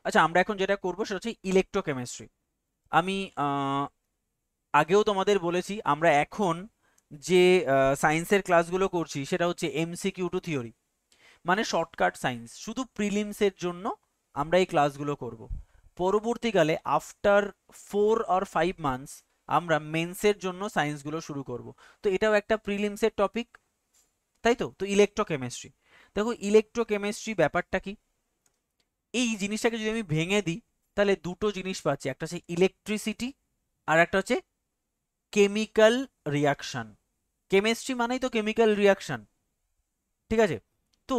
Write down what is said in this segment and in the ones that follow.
আচ্ছা, আমরা এখন যেটা করবো সেটা হচ্ছে ইলেকট্রোকেমিস্ট্রি। আমি আগেও তোমাদের বলেছি আমরা এখন যে সায়েন্সের ক্লাসগুলো করছি সেটা হচ্ছে এমসিকিউ টু থিওরি, মানে শর্টকাট সায়েন্স। শুধু প্রিলিমসের জন্য আমরা এই ক্লাসগুলো করব। পরবর্তীকালে আফটার 4 or 5 মান্থস আমরা মেন্সের জন্য সায়েন্সগুলো শুরু করব। তো এটাও একটা প্রিলিমসের টপিক, তাই তো? তো ইলেকট্রোকেমিস্ট্রি, দেখো ইলেকট্রোকেমিস্ট্রি ব্যাপারটা কি, এই জিনিসটাকে যদি আমি ভেঙে দিই তাহলে দুটো জিনিস পাচ্ছি, একটা হচ্ছে ইলেকট্রিসিটি আর একটা হচ্ছে কেমিক্যাল রিয়াকশন। কেমিস্ট্রি মানেই তো কেমিক্যাল রিয়াকশন, ঠিক আছে? তো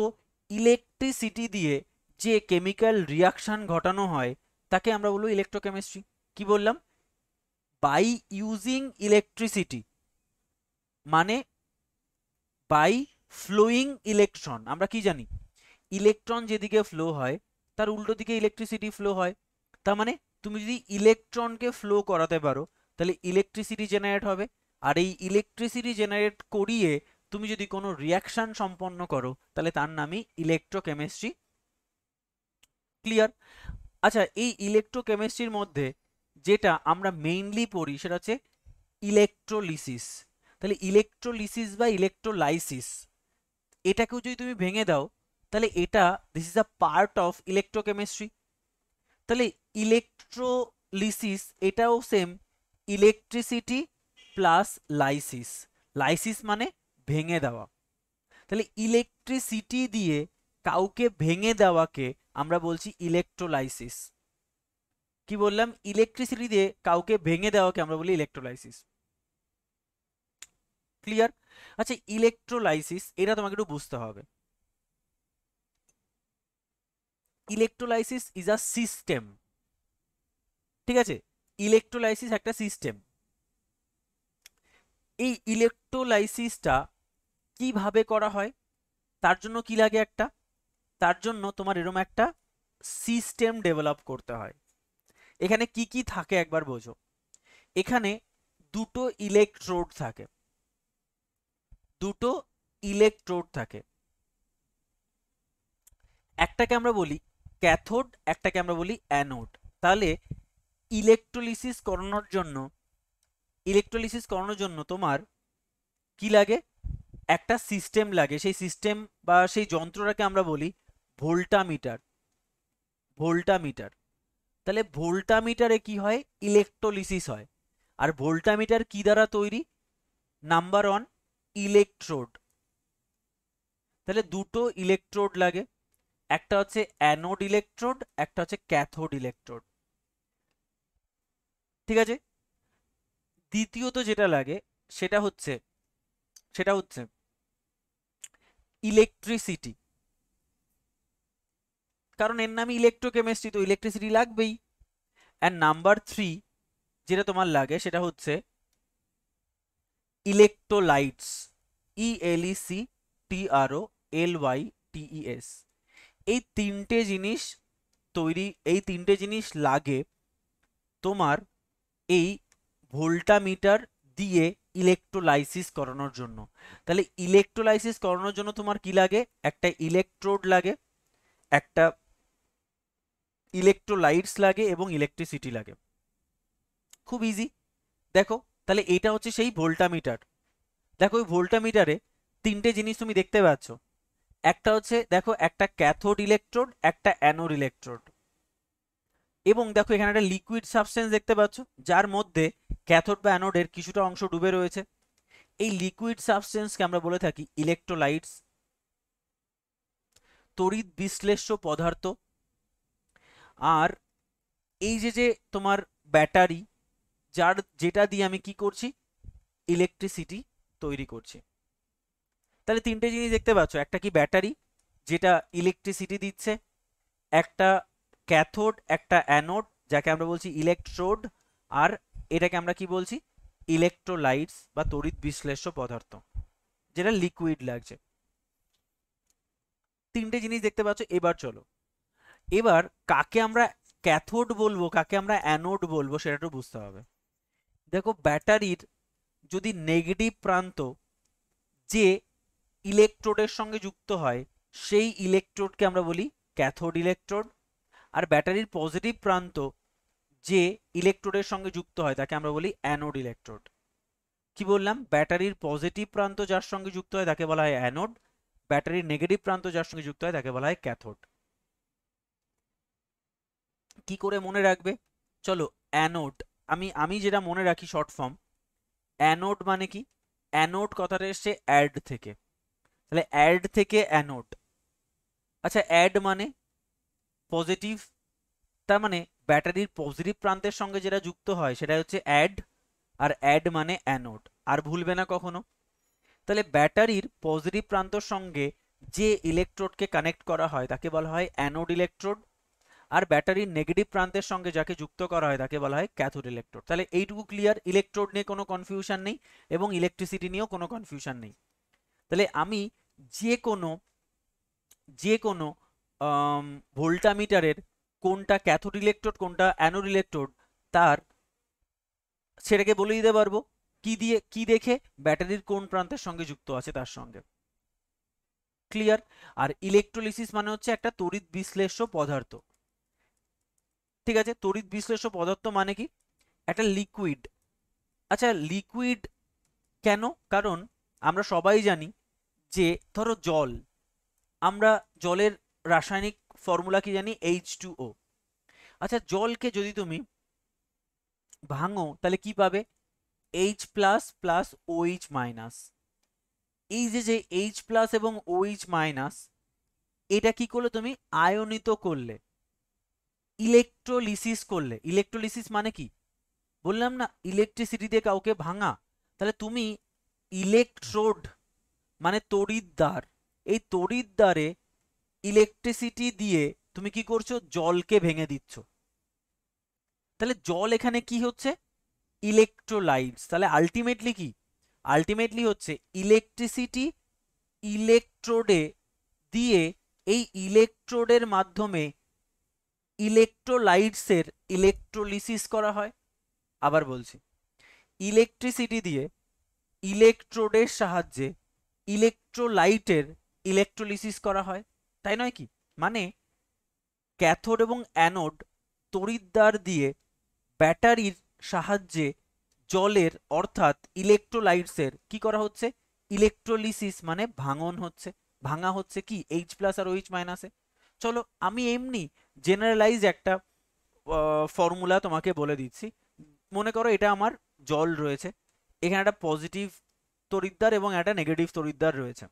ইলেকট্রিসিটি দিয়ে যে কেমিক্যাল রিয়াকশন ঘটানো হয় তাকে আমরা বলবো ইলেকট্রোকেমিস্ট্রি। কি বললাম? বাই ইউজিং ইলেকট্রিসিটি, মানে বাই ফ্লোয়িং ইলেকট্রন। আমরা কি জানি, ইলেকট্রন যেদিকে ফ্লো হয় তার উল্টো দিকে ইলেকট্রিসিটি ফ্লো হয়। তার মানে তুমি যদি ইলেকট্রনকে ফ্লো করাতে পারো তাহলে ইলেকট্রিসিটি জেনারেট হবে। আর এই ইলেকট্রিসিটি জেনারেট করিয়ে তুমি যদি কোনো রিয়াকশন সম্পন্ন করো তাহলে তার নামই ইলেকট্রোকেমিস্ট্রি। ক্লিয়ার? আচ্ছা, এই ইলেকট্রোকেমিস্ট্রির মধ্যে যেটা আমরা মেইনলি পড়ি সেটা হচ্ছে ইলেকট্রোলিসিস। তাহলে ইলেকট্রোলিসিস বা ইলেকট্রোলাইসিস, এটাকেও যদি তুমি ভেঙে দাও তাহলে এটা this is a part of electrochemistry. তাহলে ইলেকট্রোলিসিস এটাও same, electricity plus lysis. Lysis মানে ভেঙে দেওয়া। তাহলে ইলেকট্রিসিটি দিয়ে কাউকে ভেঙে দেওয়াকে আমরা বলছি ইলেকট্রোলাইসিস। কি বললাম? ইলেকট্রিসিটি দিয়ে কাউকে ভেঙে দেওয়াকে আমরা বলি ইলেকট্রোলাইসিস। ক্লিয়ার? আচ্ছা, ইলেকট্রোলাইসিস এটা তোমাকে একটু বুঝতে হবে। ইলেকট্রোলাইসিস ইজ আ সিস্টেম, ঠিক আছে? ইলেকট্রোলাইসিস একটা সিস্টেম। এই ইলেকট্রোলাইসিসটা কিভাবে করা হয়, তার জন্য কি লাগে একটা, তার জন্য তোমার এরকম একটা সিস্টেম ডেভেলপ করতে হয়। এখানে কি কি থাকে একবার বোঝো। এখানে দুটো ইলেকট্রোড থাকে, দুটো ইলেকট্রোড থাকে। একটাকে আমরা বলি ক্যাথোড, একটাকে আমরা বলি অ্যানোড। তাহলে ইলেকট্রোলিসিস করানোর জন্য, ইলেকট্রোলিসিস করানোর জন্য তোমার কি লাগে, একটা সিস্টেম লাগে। সেই সিস্টেম বা সেই যন্ত্রটাকে আমরা বলি ভোল্টামিটার। ভোল্টামিটার। তাহলে ভোল্টামিটারে কি হয়, ইলেকট্রোলিসিস হয়। আর ভোল্টামিটার কি দ্বারা তৈরি? Number one, electrode. তাহলে দুটো ইলেকট্রোড লাগে, একটা হচ্ছে অ্যানোড ইলেকট্রোড, একটা হচ্ছে ক্যাথোড ইলেকট্রোড, ঠিক আছে? দ্বিতীয়ত যেটা লাগে সেটা হচ্ছে, সেটা হচ্ছে ইলেকট্রিসিটি। কারণ এর নামই ইলেকট্রোকেমিস্ট্রি, তো ইলেকট্রিসিটি লাগবেই। অ্যান্ড নাম্বার থ্রি যেটা তোমার লাগে সেটা হচ্ছে ইলেকট্রোলাইটস। ELECTROLYTES। এই তিনটে জিনিস তৈরি, এই তিনটে জিনিস লাগে তোমার এই ভোল্টামিটার দিয়ে ইলেকট্রোলাইসিস করানোর জন্য। তাহলে ইলেকট্রোলাইসিস করানোর জন্য তোমার কি লাগে, একটা ইলেকট্রোড লাগে, একটা ইলেকট্রোলাইটস লাগে এবং ইলেকট্রিসিটি লাগে। খুব ইজি। দেখো, তাহলে এটা হচ্ছে সেই ভোল্টামিটার। দেখো ওই ভোল্টামিটারে তিনটে জিনিস তুমি দেখতে পাচ্ছ। একটা হচ্ছে দেখো একটা ক্যাথোড ইলেকট্রোড, একটা অ্যানোড ইলেকট্রোড, এবং দেখো এখানে একটা লিকুইড সাবস্টেন্স দেখতে পাচ্ছ যার মধ্যে ক্যাথোড বা অ্যানোডের কিছুটা অংশ ডুবে রয়েছে। এই লিকুইড সাবস্টেন্সকে আমরা বলে থাকি ইলেকট্রোলাইটস, তড়িৎ বিশ্লেষ্য পদার্থ। আর এই যে যে তোমার ব্যাটারি, যার যেটা দিয়ে আমি কি করছি, ইলেকট্রিসিটি তৈরি করছি। তাহলে তিনটে জিনিস দেখতে পাচ্ছ, একটা কি ব্যাটারি যেটা ইলেকট্রিসিটি দিচ্ছে, একটা ক্যাথোড, একটা অ্যানোড যাকে আমরা বলছি ইলেকট্রোড, আর এটাকে আমরা কি বলছি, ইলেকট্রোলাইটস বা তড়িৎ বিশ্লেষ্য পদার্থ, যেটা লিকুইড লাগছে। তিনটে জিনিস দেখতে পাচ্ছ। এবার চলো, এবার কাকে আমরা ক্যাথোড বলবো কাকে আমরা অ্যানোড বলবো সেটা একটু বুঝতে হবে। দেখো ব্যাটারির যদি নেগেটিভ প্রান্ত যে ইলেকট্রোডের সঙ্গে যুক্ত হয় সেই ইলেকট্রোডকে আমরা বলি ক্যাথোড ইলেকট্রোড। আর ব্যাটারির পজিটিভ প্রান্ত যে ইলেকট্রোডের সঙ্গে যুক্ত হয় তাকে আমরা বলি অ্যানোড ইলেকট্রোড। কি বললাম? ব্যাটারির পজিটিভ প্রান্ত যার সঙ্গে যুক্ত হয় তাকে বলা হয় অ্যানোড, ব্যাটারির নেগেটিভ প্রান্ত যার সঙ্গে যুক্ত হয় তাকে বলা হয় ক্যাথোড। কি করে মনে রাখবে? চলো, অ্যানোড, আমি আমি যেটা মনে রাখি শর্ট ফর্ম, অ্যানোড মানে কি? অ্যানোড কথাটা এসছে অ্যাড থেকে, তাহলে অ্যাড থেকে অ্যানোড। আচ্ছা, অ্যাড মানে পজিটিভ, তার মানে ব্যাটারির পজিটিভ প্রান্তের সঙ্গে যেটা যুক্ত হয় সেটা হচ্ছে অ্যাড, আর অ্যাড মানে অ্যানোড, আর ভুলবে না কখনো। তাহলে ব্যাটারির পজিটিভ প্রান্তর সঙ্গে যে ইলেকট্রোডকে কানেক্ট করা হয় তাকে বলা হয় অ্যানোড ইলেকট্রোড, আর ব্যাটারির নেগেটিভ প্রান্তের সঙ্গে যাকে যুক্ত করা হয় তাকে বলা হয় ক্যাথোড ইলেকট্রোড। তাহলে এইটুকু ক্লিয়ার, ইলেকট্রোড নিয়ে কোনো কনফিউশন নেই এবং ইলেকট্রিসিটি নিয়েও কোনো কনফিউশন নেই। তাহলে আমি যে কোনো যে কোনো ভোল্টামিটারের কোনটা ক্যাথোড ইলেকট্রোড কোনটা অ্যানোড ইলেকট্রোড তার সেটাকে বলে দিতে পারবো কি দিয়ে, কি দেখে? ব্যাটারির কোন প্রান্তের সঙ্গে যুক্ত আছে তার সঙ্গে। ক্লিয়ার? আর ইলেকট্রোলিসিস মানে হচ্ছে একটা তড়িৎ বিশ্লেষ্য পদার্থ। ঠিক আছে, তড়িৎ বিশ্লেষ্য পদার্থ মানে কি? একটা লিকুইড। আচ্ছা, লিকুইড কেন? কারণ আমরা সবাই জানি যে ধরো জল, আমরা জলের রাসায়নিক ফর্মুলা কি জানি? H2O। আচ্ছা, জলকে যদি তুমি ভাঙো তাহলে কি পাবে? H plus plus OH minus. এই যে যে H প্লাস এবং OH মাইনাস, এটা কি করলে তুমি? আয়নিত করলে, ইলেকট্রোলিসিস করলে। ইলেকট্রোলিসিস মানে কি? বললাম না, ইলেকট্রিসিটি দিয়ে কাউকে ভাঙা। তাহলে তুমি ইলেকট্রোড মানে তড়িৎদ্বার, এই তড়িৎদ্বারে ইলেকট্রিসিটি দিয়ে তুমি কি করছো? জলকে ভেঙে দিচ্ছ। তাহলে জল এখানে কি হচ্ছে? ইলেকট্রোলাইটস। তাহলে আলটিমেটলি কি? আলটিমেটলি হচ্ছে ইলেকট্রিসিটি ইলেকট্রোডে দিয়ে এই ইলেকট্রোডের মাধ্যমে ইলেকট্রোলাইটসের ইলেকট্রোলিসিস করা হয়। আবার বলছি, ইলেকট্রিসিটি দিয়ে ইলেকট্রোডের সাহায্যে ইলেকট্রোলাইটের ইলেকট্রোলিসিস করা হয়, তাই নয় কি? মানে ক্যাথোড এবং অ্যানোড তড়িৎদ্বার দিয়ে ব্যাটারির সাহায্যে জলের অর্থাৎ ইলেকট্রোলাইটসের কি করা হচ্ছে? ইলেকট্রোলিসিস মানে ভাঙন হচ্ছে, ভাঙা হচ্ছে কি? H প্লাস আর OH মাইনাসে। চলো, আমি এমনি জেনারেলাইজ একটা ফর্মুলা তোমাকে বলে দিচ্ছি। মনে করো এটা আমার জল রয়েছে, এখানে একটা পজিটিভ তড়িৎদ্বার এবং একটা নেগেটিভ তড়িৎদ্বার রয়েছে।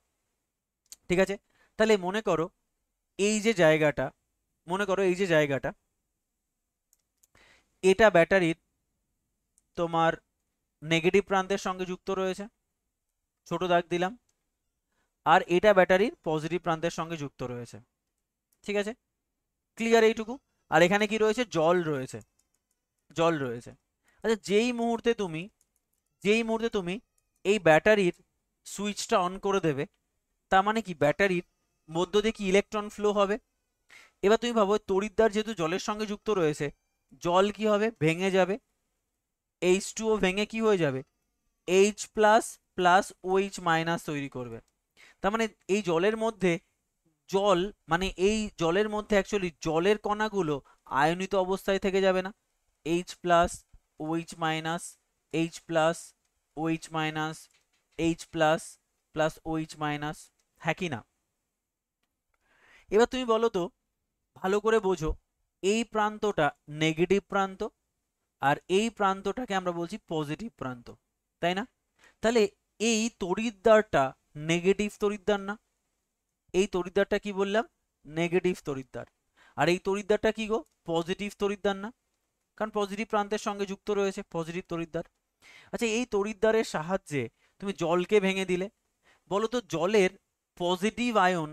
ঠিক আছে, তাহলে মনে করো এই যে জায়গাটা, মনে করো এই যে জায়গাটা, এটা ব্যাটারির তোমার নেগেটিভ প্রান্তের সঙ্গে যুক্ত রয়েছে, ছোট দাগ দিলাম, আর এটা ব্যাটারির পজিটিভ প্রান্তের সঙ্গে যুক্ত রয়েছে। ঠিক আছে, ক্লিয়ার এইটুকু? আর এখানে কি রয়েছে? জল রয়েছে, জল রয়েছে। আচ্ছা, যেই মুহূর্তে তুমি এই ব্যাটারির সুইচটা অন করে দেবে, তার মানে কি? ব্যাটারির মধ্য দিয়ে কি ইলেকট্রন ফ্লো হবে। এবার তুমি ভাবো, তড়িৎদ্বার যেহেতু জলের সঙ্গে যুক্ত রয়েছে, জল কি হবে? ভেঙে যাবে, H2O ভেঙে কি হয়ে যাবে? H plus plus OH minus তৈরি করবে। তার মানে এই জলের মধ্যে, জল মানে এই জলের মধ্যে অ্যাকচুয়ালি জলের কণাগুলো আয়নিত অবস্থায় থেকে যাবে না? H plus OH minus, H plus OH minus, H plus plus OH minus, হ্যাঁ কি না? এবার তুমি বলো তো, ভালো করে বোঝো, এই প্রান্তটা নেগেটিভ প্রান্ত আর এই প্রান্তটাকে আমরা বলছি পজিটিভ প্রান্ত, তাই না? তাহলে এই তড়িৎদ্বারটা নেগেটিভ তড়িৎদ্বার না? এই তড়িৎদ্বারটা কি বললাম? নেগেটিভ তড়িৎদ্বার। আর এই তড়িৎদ্বারটা কি গো? পজিটিভ তড়িৎদ্বার না? কারণ পজিটিভ প্রান্তের সঙ্গে যুক্ত রয়েছে, পজিটিভ তড়িৎদ্বার। আচ্ছা, এই তড়িৎদ্বারের সাহায্যে তুমি জলকে ভেঙে দিলে। বলো তো, জলের পজিটিভ আয়ন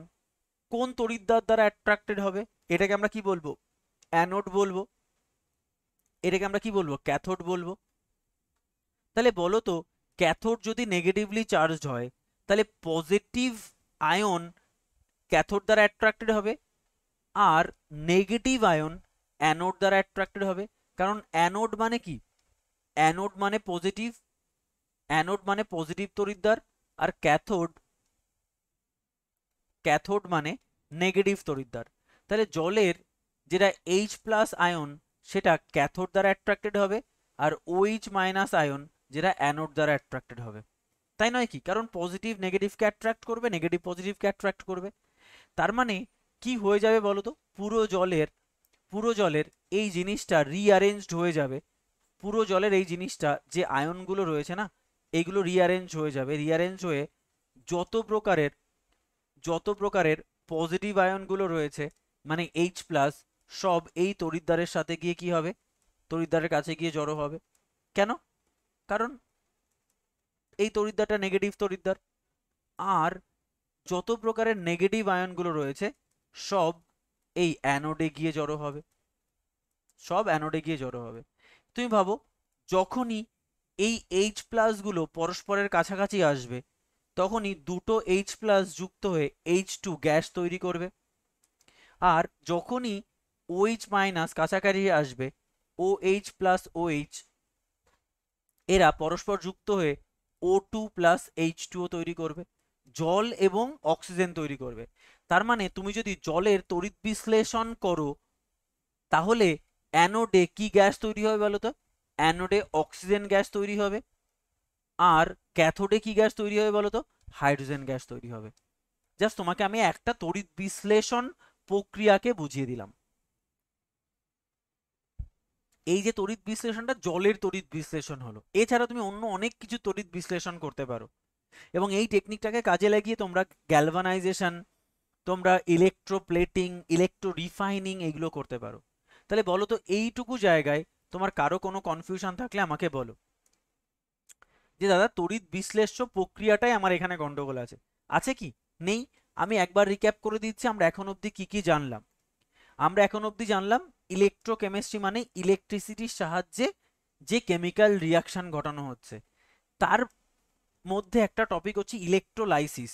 কোন তড়িৎদ্বার দ্বারা অ্যাট্রাক্টেড হবে? এটাকে আমরা কি বলবো? অ্যানোড বলবো। এটাকে আমরা কি বলবো? ক্যাথোড বলবো। তাহলে বলো তো, ক্যাথোড যদি নেগেটিভলি চার্জড হয়, তাহলে পজিটিভ আয়ন ক্যাথোড দ্বারা অ্যাট্রাক্টেড হবে, আর নেগেটিভ আয়ন অ্যানোড দ্বারা অ্যাট্রাক্টেড হবে। কারণ অ্যানোড মানে কি? অ্যানোড মানে পজিটিভ, অ্যানোড মানে পজিটিভ তড়িৎদ্বার, আর ক্যাথোড, ক্যাথোড মানে নেগেটিভ তড়িৎদ্বার। তাহলে জলের যেটা H প্লাস আয়ন সেটা ক্যাথোড দ্বারা অ্যাট্রাক্টেড হবে, আর OH মাইনাস আয়ন যেটা অ্যানোড দ্বারা অ্যাট্রাক্টেড হবে। তাই নয় কি? কারণ পজিটিভ নেগেটিভকে অ্যাট্রাক্ট করবে, নেগেটিভ পজিটিভকে অ্যাট্রাক্ট করবে। তার মানে কি হয়ে যাবে বলো তো? পুরো জলের এই জিনিসটা রিঅ্যারেঞ্জড হয়ে যাবে। পুরো জলের এই জিনিসটা, যে আয়নগুলো রয়েছে না, এইগুলো রিঅ্যারেঞ্জ হয়ে যাবে। রিঅ্যারেঞ্জ হয়ে যত প্রকারের পজিটিভ আয়নগুলো রয়েছে, মানে H প্লাস, সব এই তড়িৎদ্বারের সাথে গিয়ে কি হবে? তড়িৎদ্বারের কাছে গিয়ে জড়ো হবে। কেন? কারণ এই তড়িৎদ্বারটা নেগেটিভ তড়িৎদ্বার। আর যত প্রকারের নেগেটিভ আয়নগুলো রয়েছে সব এই অ্যানোডে গিয়ে জড়ো হবে। সব অ্যানোডে গিয়ে জড়ো হবে। তুমি ভাবো, যখনই এই H প্লাস গুলো পরস্পরের কাছাকাছি আসবে, তখনই দুটো H প্লাস যুক্ত হয়ে H2 গ্যাস তৈরি করবে। আর যখনই OH মাইনাস কাছাকাছি আসবে, OH প্লাস OH এরা পরস্পর যুক্ত হয়ে O2 প্লাস H2O তৈরি করবে, জল এবং অক্সিজেন তৈরি করবে। তার মানে তুমি যদি জলের তড়িৎ বিশ্লেষণ করো, তাহলে অ্যানোডে কি গ্যাস তৈরি হবে বলো তো? অ্যানোডে অক্সিজেন গ্যাস তৈরি হবে। আর ক্যাথোডে কি গ্যাস তৈরি হবে বলো তো? হাইড্রোজেন গ্যাস তৈরি হবে। জাস্ট তোমাকে আমি একটা তড়িৎ বিশ্লেষণ প্রক্রিয়াকে বুঝিয়ে দিলাম। এই যে তড়িৎ বিশ্লেষণটা জলের তড়িৎ বিশ্লেষণ হলো, এছাড়া তুমি অন্য অনেক কিছু তড়িৎ বিশ্লেষণ করতে পারো। এবং এই টেকনিকটাকে কাজে লাগিয়ে তোমরা গ্যালভানাইজেশন, তোমরা ইলেকট্রোপ্লেটিং, ইলেকট্রো রিফাইনিং এগুলো করতে পারো। তাহলে বলো তো, এইটুকু জায়গায় তোমার কারো কোনো কনফিউশন থাকলে আমাকে বলো যে দাদা তড়িৎ বিশ্লেষ্য প্রক্রিয়াটাই আমার এখানে গন্ডগোল আছে। আছে কি? নেই? আমি একবার রিক্যাপ করে দিচ্ছি আমরা এখন অবধি কি কি জানলাম। আমরা এখন অবধি জানলাম ইলেকট্রোকেমিস্ট্রি মানে ইলেকট্রিসিটির সাহায্যে যে কেমিক্যাল রিয়াকশন ঘটানো হচ্ছে, তার মধ্যে একটা টপিক হচ্ছে ইলেকট্রোলাইসিস।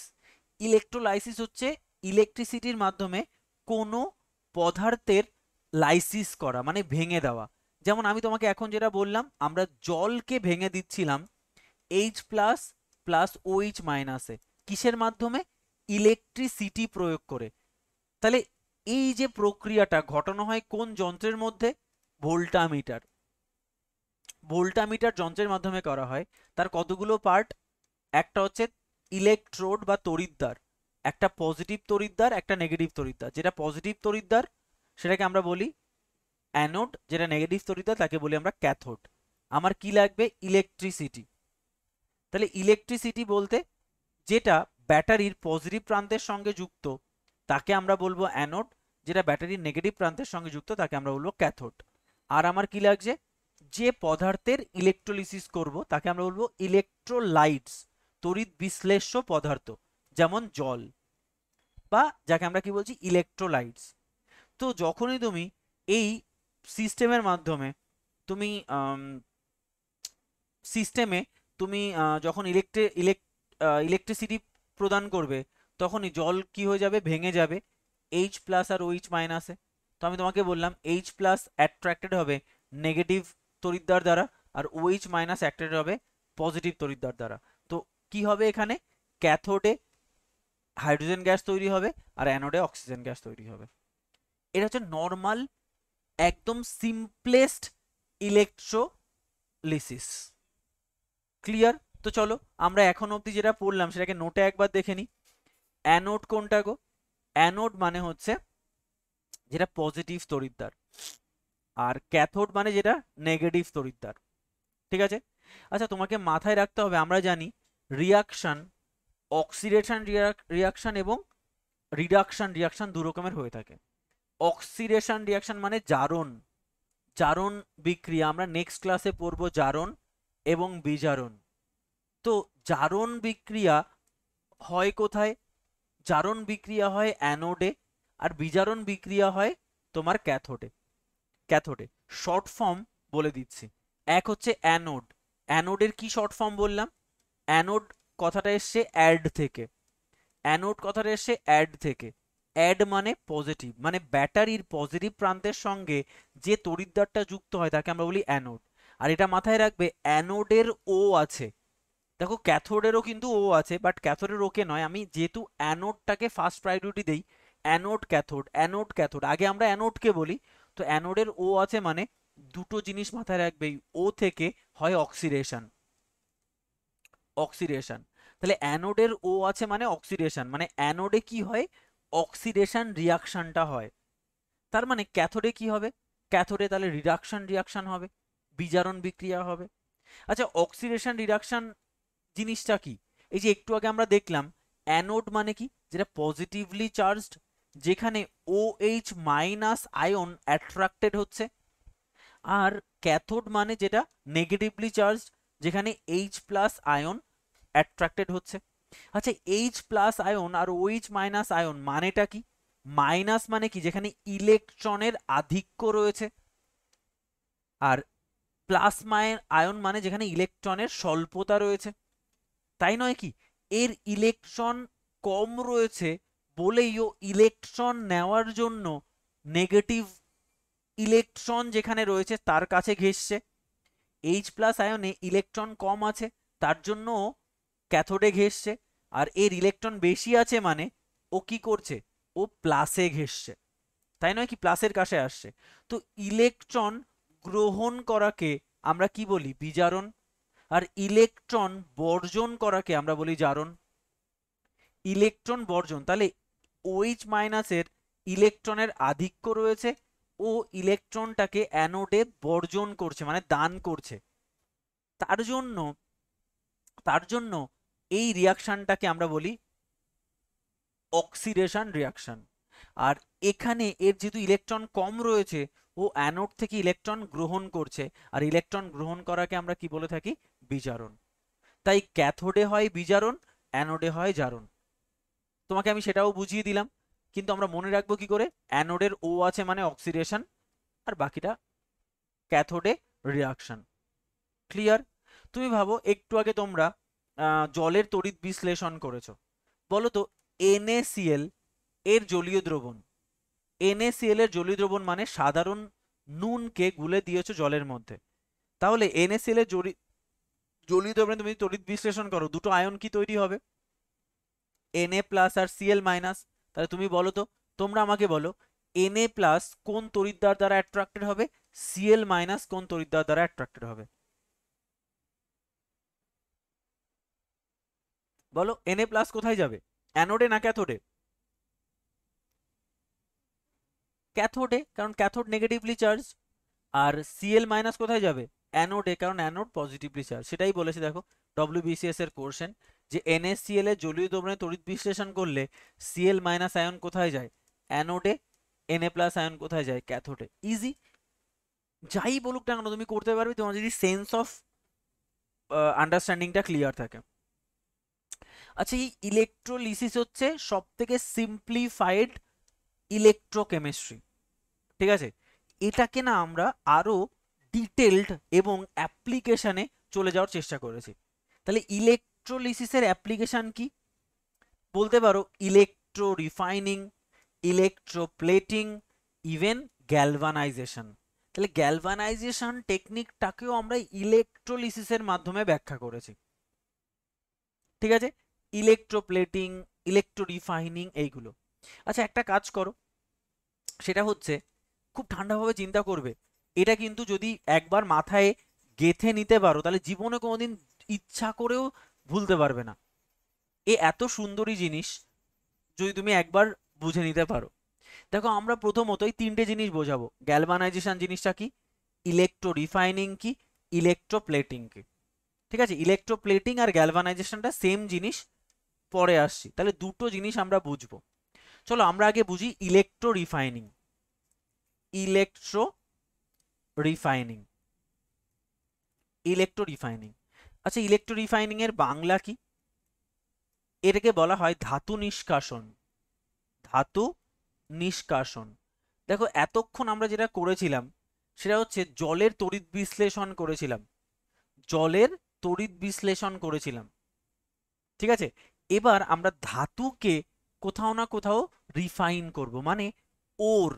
ইলেকট্রোলাইসিস হচ্ছে ইলেকট্রিসিটির মাধ্যমে কোনো পদার্থের লাইসিস করা, মানে ভেঙে দেওয়া। যেমন আমি তোমাকে এখন যেটা বললাম, আমরা জলকে ভেঙে দিচ্ছিলাম H প্লাস প্লাস OH মাইনাসে, কিসের মাধ্যমে? ইলেকট্রিসিটি প্রয়োগ করে। তাহলে এই যে প্রক্রিয়াটা ঘটানো হয় কোন যন্ত্রের মধ্যে? ভোল্টামিটার। ভোল্টামিটার যন্ত্রের মাধ্যমে করা হয়। তার কতগুলো পার্ট? একটা হচ্ছে ইলেকট্রোড বা তড়িৎদ্বার, একটা পজিটিভ তড়িৎদ্বার, একটা নেগেটিভ তড়িৎদ্বার। যেটা পজিটিভ তড়িৎদ্বার সেটাকে আমরা বলি অ্যানোড, যেটা নেগেটিভ তড়িৎদ্বার তাকে বলি আমরা ক্যাথোড। আমার কি লাগবে? ইলেকট্রিসিটি। তাহলে ইলেকট্রিসিটি বলতে যেটা ব্যাটারির পজিটিভ প্রান্তের সঙ্গে যুক্ত তাকে আমরা বলবো অ্যানোড, যেটা ব্যাটারির নেগেটিভ প্রান্তের সঙ্গে যুক্ত তাকে আমরা বলবো ক্যাথোড। আর আমার কি লাগছে? যে পদার্থের ইলেকট্রোলিসিস করব তাকে আমরা বলবো ইলেকট্রোলাইটস, তড়িৎ বিশ্লেষ্য পদার্থ, যেমন জল, বা যাকে আমরা কি বলছি? ইলেকট্রোলাইটস। তো যখনই তুমি এই সিস্টেমের মাধ্যমে তুমি সিস্টেমে তুমি যখন ইলেকট্রিসিটি প্রদান করবে, তখনই জল কি হয়ে যাবে? ভেঙে যাবে H প্লাস আর OH মাইনাসে। তো আমি তোমাকে বললাম H প্লাস অ্যাট্রাক্টেড হবে নেগেটিভ তড়িৎদ্বার দ্বারা, আর OH মাইনাস অ্যাট্রাক্টেড হবে পজিটিভ তড়িৎদ্বার দ্বারা। তো কি হবে এখানে? ক্যাথোডে হাইড্রোজেন গ্যাস তৈরি হবে আর অ্যানোডে অক্সিজেন গ্যাস তৈরি হবে। এটা হচ্ছে নর্মাল, একদম সিম্পলেস্ট ইলেকট্রোলিসিস। ক্লিয়ার? তো চলো আমরা এখন অবধি যেটা পড়লাম সেটাকে নোটে একবার দেখে নিই। অ্যানোড কোনটা গো? অ্যানোড মানে হচ্ছে যেটা পজিটিভ তড়িৎদ্বার, আর ক্যাথোড মানে যেটা নেগেটিভ তড়িৎদ্বার। ঠিক আছে? আচ্ছা, তোমাকে মাথায় রাখতে হবে, আমরা জানি রিয়াকশন, অক্সিডেশন রিয়াকশন এবং রিডাকশন রিয়াকশন দু রকমের হয়ে থাকে। অক্সিডেশন রিয়াকশন মানে জারণ, জারণ বিক্রিয়া। আমরা নেক্সট ক্লাসে পড়বো জারণ এবং বিজারণ। তো জারণ বিক্রিয়া হয় কোথায়? জারণ বিক্রিয়া হয় অ্যানোডে, আর বিজারণ বিক্রিয়া হয় তোমার ক্যাথোডে। ক্যাথোডে শর্ট ফর্ম বলে দিচ্ছি। এক হচ্ছে অ্যানোড। অ্যানোডের কি শর্ট ফর্ম বললাম? অ্যানোড কথাটা এসছে অ্যাড থেকে। অ্যানোড কথাটা এসছে অ্যাড থেকে। অ্যাড মানে পজিটিভ, মানে ব্যাটারির পজিটিভ প্রান্তের সঙ্গে যে তড়িৎদ্বারটা যুক্ত হয় তাকে আমরা বলি অ্যানোড। আর এটা মাথায় রাখবে, অ্যানোডের ও আছে। দেখো ক্যাথোডেরও কিন্তু ও আছে, বাট ক্যাথোডের ওকে নয়। আমি যেহেতু অ্যানোডটাকে ফার্স্ট প্রায়োরিটি দেই, অ্যানোড ক্যাথোড, অ্যানোড ক্যাথোড, আগে আমরা অ্যানোডকে বলি। তো অ্যানোডের ও আছে মানে দুটো জিনিস মাথায় রাখবে, ও থেকে হয় অক্সিডেশন, অক্সিডেশন। তাহলে অ্যানোডের ও আছে মানে অক্সিডেশন, মানে অ্যানোডে কি হয়, অক্সিডেশন রিয়াকশনটা হয়। তার মানে ক্যাথোডে কি হবে, ক্যাথোডে তাহলে রিডাকশন রিয়াকশন হবে, বিজারণ বিক্রিয়া হবে। আচ্ছা, অক্সিডেশন রিডাকশন জিনিসটা কি? এই যে একটু আগে আমরা দেখলাম অ্যানোড মানে কি, যেটা পজিটিভলি চার্জড, যেখানে OH মাইনাস আয়ন অ্যাট্রাক্টেড হচ্ছে। আর ক্যাথোড মানে যেটা নেগেটিভলি চার্জড, যেখানে H প্লাস আয়ন অ্যাট্রাক্টেড হচ্ছে। আচ্ছা, H প্লাস আয়ন আর OH মাইনাস আয়ন মানেটা কি? মাইনাস মানে কি, যেখানে ইলেকট্রনের আধিক্য রয়েছে। আর প্লাস আয়ন মানে যেখানে ইলেকট্রনের স্বল্পতা রয়েছে, তাই নয় কি? এর ইলেকট্রন কম রয়েছে বলেই ও ইলেকট্রন নেওয়ার জন্য নেগেটিভ ইলেকট্রন যেখানে রয়েছে তার কাছে ঘেঁষছে। H প্লাস আয়নে ইলেকট্রন কম আছে, তার জন্য ক্যাথোডে ঘেঁষছে। আর এর ইলেকট্রন বেশি আছে মানে ও কি করছে, ও প্লাসে ঘেঁষছে, তাই নয় কি? প্লাসের কাছে আসছে। তো ইলেকট্রন গ্রহণ করাকে আমরা কি বলি, বিজারণ। আর ইলেকট্রন বর্জন করাকে আমরা বলি জারণ। ইলেকট্রন বর্জন, তাহলে OH মাইনাসের ইলেকট্রনের আধিক্য রয়েছে, ও ইলেকট্রনটাকে অ্যানোডে বর্জন করছে মানে দান করছে। তার জন্য তার জন্য এই রিয়াকশনটাকে আমরা বলি অক্সিডেশন রিয়াকশন। আর এখানে এর যেহেতু ইলেকট্রন কম রয়েছে, ও অ্যানোড থেকে ইলেকট্রন গ্রহণ করছে, আর ইলেকট্রন গ্রহণ করাকে আমরা কি বলে থাকি, বিজারণ। তাই ক্যাথোডে হয় বিজারণ, অ্যানোডে হয় জারণ। তোমাকে আমি সেটাও বুঝিয়ে দিলাম, কিন্তু আমরা মনে রাখবো কি করে, অ্যানোডের ও আছে মানে অক্সিডেশন, আর বাকিটা ক্যাথোডে রিয়াকশন। ক্লিয়ার? তুমি ভাবো একটু আগে তোমরা জলের তড়িৎ বিশ্লেষণ করেছো, বলো তো NaCl এর জলীয় দ্রবণ, NaCl এর জলীয় দ্রবণ মানে সাধারণ নুনকে গুলে দিয়েছো জলের মধ্যে। তাহলে NaCl এর জলীয় দ্রবণে তুমি তড়িৎ বিশ্লেষণ করো, দুটো আয়ন কি তৈরি হবে, Na প্লাস আর Cl মাইনাস। তাহলে তুমি বলো তো, তোমরা আমাকে বলো, Na প্লাস কোন তড়িৎদ্বার দ্বারা অ্যাট্রাক্টেড হবে, Cl মাইনাস কোন তড়িৎদ্বার দ্বারা অ্যাট্রাক্টেড হবে? বলো, Na প্লাস কোথায় যাবে, অ্যানোডে না ক্যাথোডে? ক্যাথোডে, কারণ ক্যাথোড নেগেটিভলি চার্জ। আর Cl মাইনাস কোথায় যাবে, অ্যানোডে, কারণ অ্যানোড পজিটিভলি চার্জ। সেটাই বলেছে দেখো WBCS এর কোশ্চেন, যে NaCl এর জলীয় দ্রবণে তড়িৎ বিশ্লেষণ করলে Cl মাইনাস আয়ন কোথায় যায়, অ্যানোডে, Na প্লাস আয়ন কোথায় যায়, ক্যাথোডে। ইজি। যাই বলুক না কেন তুমি করতে পারবে, তোমার যদি সেন্স অফ আন্ডারস্ট্যান্ডিংটা ক্লিয়ার থাকে। আচ্ছা, এই ইলেকট্রোলিসিস হচ্ছে সব থেকে সিম্পলিফাইড ইলেকট্রোকেমিস্ট্রি, ঠিক আছে? এটাকে না আমরা আরো ডিটেলড এবং অ্যাপ্লিকেশনে চলে যাওয়ার চেষ্টা করেছি। তাহলে ইলেকট্রোলিসিসের অ্যাপ্লিকেশন কি? বলতে পারো electro refining, electroplating, even galvanisation. তাহলে গ্যালভানাইজেশন টেকনিকটাকেও আমরা ইলেকট্রোলিসিসের মাধ্যমে ব্যাখ্যা করেছি, ঠিক আছে? ইলেকট্রোপ্লেটিং, ইলেকট্রো রিফাইনিং, এইগুলো। আচ্ছা, একটা কাজ করো, সেটা হচ্ছে খুব ঠান্ডাভাবে চিন্তা করবে। এটা কিন্তু যদি একবার মাথায় গেঁথে নিতে পারো, তাহলে জীবনে কোনোদিন ইচ্ছা করেও ভুলতে পারবে না। এ এত সুন্দরী জিনিস যদি তুমি একবার বুঝে নিতে পারো। দেখো, আমরা প্রথমত এই তিনটে জিনিস বোঝাবো, গ্যালভানাইজেশন জিনিসটা কি, ইলেকট্রো রিফাইনিং কি, ইলেকট্রোপ্লেটিং কি। ঠিক আছে? ইলেকট্রোপ্লেটিং আর গ্যালভানাইজেশনটা সেম জিনিস, পরে আসছি। তাহলে দুটো জিনিস আমরা বুঝবো। চলো আমরা আগে বুঝি electro refining. Electro refining, electro refining. আচ্ছা, ইলেকট্রো রিফাইনিং এর বাংলা কি? এটাকে বলা হয় ধাতু নিষ্কাশন। ধাতু নিষ্কাশন। দেখো, এতক্ষণ আমরা যেটা করেছিলাম সেটা হচ্ছে জলের তড়িৎ বিশ্লেষণ করেছিলাম, জলের তড়িৎ বিশ্লেষণ করেছিলাম, ঠিক আছে? এবার আমরা ধাতুকে কোথাও না কোথাও রিফাইন করব, মানে ওর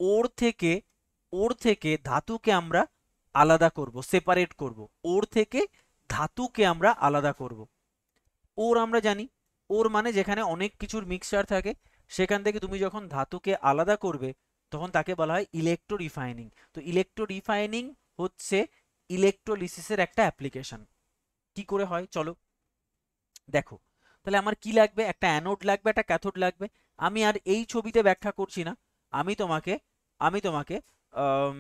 ওর থেকে ওর থেকে ধাতুকে আমরা আলাদা করব, সেপারেট করব। ওর থেকে ধাতুকে আমরা আলাদা করব। ওর আমরা জানি, ওর মানে যেখানে অনেক কিছুর মিক্সচার থাকে সেখান থেকে তুমি যখন ধাতুকে আলাদা করবে তখন তাকে বলা হয় ইলেকট্রো রিফাইনিং। তো ইলেকট্রো রিফাইনিং হচ্ছে ইলেকট্রোলিসিসের একটা অ্যাপ্লিকেশন। কি করে হয় চলো দেখো। তাহলে আমার কি লাগবে, একটা অ্যানোড লাগবে, একটা ক্যাথোড লাগবে। আমি আর এই ছবিতে ব্যাখ্যা করছি না, আমি তোমাকে আমি তোমাকে আম,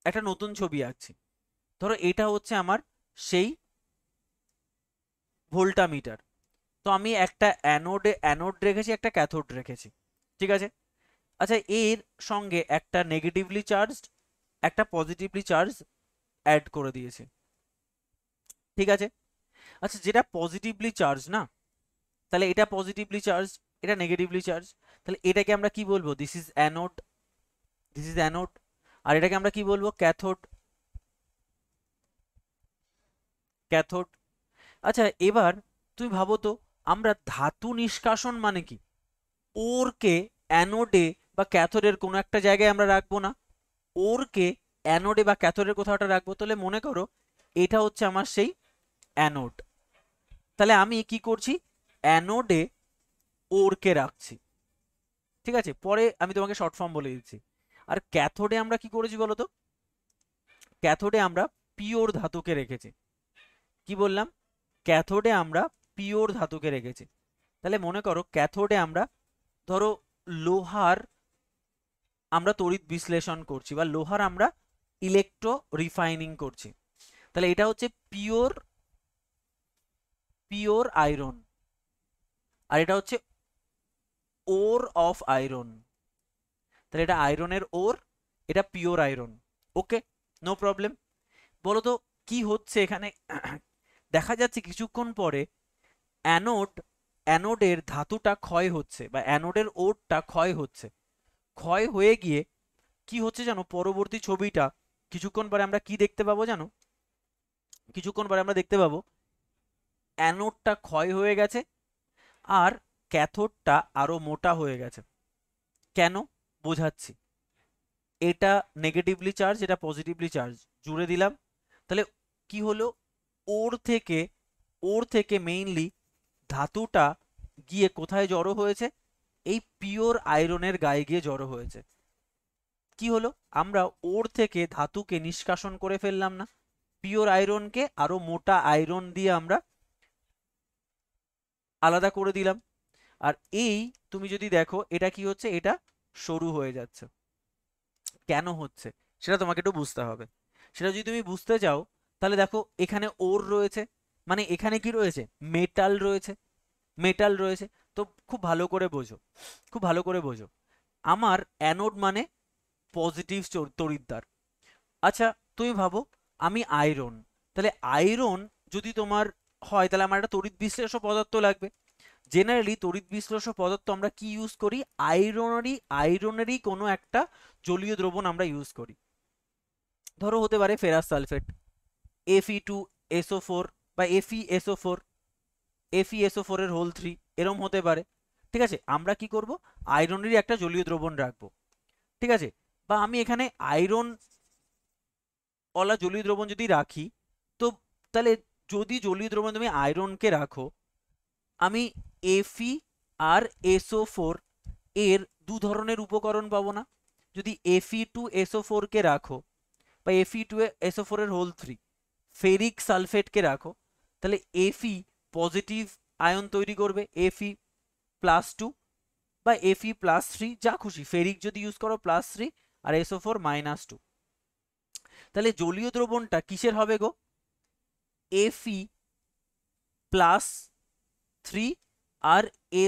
একটা নতুন ছবি আঁকছি। ধরো এটা হচ্ছে আমার সেই ভোল্টামিটার। তো আমি একটা অ্যানোড রেখেছি, একটা ক্যাথোড রেখেছি, ঠিক আছে। আচ্ছা, এর সঙ্গে একটা নেগেটিভলি চার্জড, একটা পজিটিভলি চার্জ অ্যাড করে দিয়েছে, ঠিক আছে। আচ্ছা, যেটা পজিটিভলি চার্জ না, তাহলে এটা পজিটিভলি চার্জ, এটা নেগেটিভলি চার্জ, তাহলে এটাকে আমরা কি বলবো, this is anode, this is anode. আর এটাকে আমরা কি বলবো, ক্যাথোড, ক্যাথোড। আচ্ছা, এবার তুমি ভাবো তো, আমরা ধাতু নিষ্কাশন মানে কি, ওরকে অ্যানোডে বা ক্যাথোডের কোনো একটা জায়গায় আমরা রাখবো না, ওরকে অ্যানোডে বা ক্যাথোডের কোথাও একটা রাখবো। তাহলে মনে করো এটা হচ্ছে আমার সেই অ্যানোড, তাহলে আমি কি করছি, অ্যানোডে ওরকে রাখছি, ঠিক আছে। পরে আমি তোমাকে শর্ট ফর্ম বলে দিচ্ছি। আর ক্যাথোডে আমরা কি করেছি বলো তো, ক্যাথোডে আমরা পিওর ধাতুকে রেখেছি। কি বললাম, ক্যাথোডে আমরা পিওর ধাতুকে রেখেছি। তাহলে মনে করো ক্যাথোডে আমরা, ধরো লোহার আমরা তড়িৎ বিশ্লেষণ করছি, বা লোহার আমরা ইলেকট্রো রিফাইনিং করছি। তাহলে এটা হচ্ছে পিওর পিওর আয়রন, আর এটা হচ্ছে ওর অফ আয়রন। তাহলে এটা আয়রনের ওর, এটা পিওর আয়রন। ওকে, নো প্রবলেম। বলো তো কি হচ্ছে এখানে। দেখা যাচ্ছে কিছুক্ষণ পরে অ্যানোডের ধাতুটা ক্ষয় হচ্ছে, বা অ্যানোডের ওরটা ক্ষয় হচ্ছে। ক্ষয় হয়ে গিয়ে কি হচ্ছে জানো, পরবর্তী ছবিটা কিছুক্ষণ পরে আমরা কি দেখতে পাবো জানো, কিছুক্ষণ পরে আমরা দেখতে পাবো অ্যানোডটা ক্ষয় হয়ে গেছে, আর ক্যাথোডটা আরো মোটা হয়ে গেছে। কেন, বোঝাচ্ছি। এটা নেগেটিভলি চার্জ, এটা পজিটিভলি চার্জ, জুড়ে দিলাম। তাহলে কি হলো, ওর থেকে ওর থেকে মেইনলি ধাতুটা গিয়ে কোথায় জড়ো হয়েছে, এই পিওর আয়রনের গায়ে গিয়ে জড়ো হয়েছে। কি হলো, আমরা ওর থেকে ধাতুকে নিষ্কাশন করে ফেললাম না, পিওর আয়রনকে আরো মোটা আয়রন দিয়ে আমরা আলাদা করে দিলাম। আর এই তুমি যদি দেখো এটা কি হচ্ছে, এটা সরু হয়ে যাচ্ছে। কেন হচ্ছে সেটা তোমাকে একটু বুঝতে হবে। সেটা যদি তুমি বুঝতে চাও, তাহলে দেখো এখানে ওর রয়েছে, মানে এখানে কি রয়েছে, মেটাল রয়েছে, মেটাল রয়েছে। তো খুব ভালো করে বোঝো, খুব ভালো করে বোঝো, আমার অ্যানোড মানে পজিটিভ তড়িৎদ্বার। আচ্ছা, তুমি ভাবো আমি আয়রন, তাহলে আয়রন যদি তোমার হয়, তাহলে আমার একটা তড়িৎ বিশ্লেষ্য পদার্থ লাগবে। জেনারেলি তড়িৎ বিশ্লেষ্য পদার্থ আমরা কি ইউজ করি, আয়রনেরই কোনো একটা জলীয় দ্রবণ আমরা ইউজ করি। ধরো হতে পারে ফেরাস সালফেট, Fe2SO4, বা FeSO4, FeSO4 এর হোল 3, এরম হতে পারে, ঠিক আছে। আমরা কি করব, আয়রনেরই একটা জলীয় দ্রবণ রাখবো, ঠিক আছে। বা আমি এখানে আয়রন ওলা জলীয় দ্রবণ যদি রাখি, তো তাহলে যদি জলীয় দ্রবণ তুমি আয়রনকে রাখো, আমি Fe আর SO4 এর দু ধরনের উপকরণ পাবো না। যদি Fe2SO4 কে রাখো, বা Fe2SO4 এর হোল 3, ফেরিক সালফেটকে রাখো, তাহলে Fe পজিটিভ আয়ন তৈরি করবে, Fe+2, বা Fe+3, যা খুশি, ফেরিক যদি ইউজ করো +3, আর SO4 -2। তাহলে জলীয় দ্রবণটা কিসের হবে গো, Fe+3 আর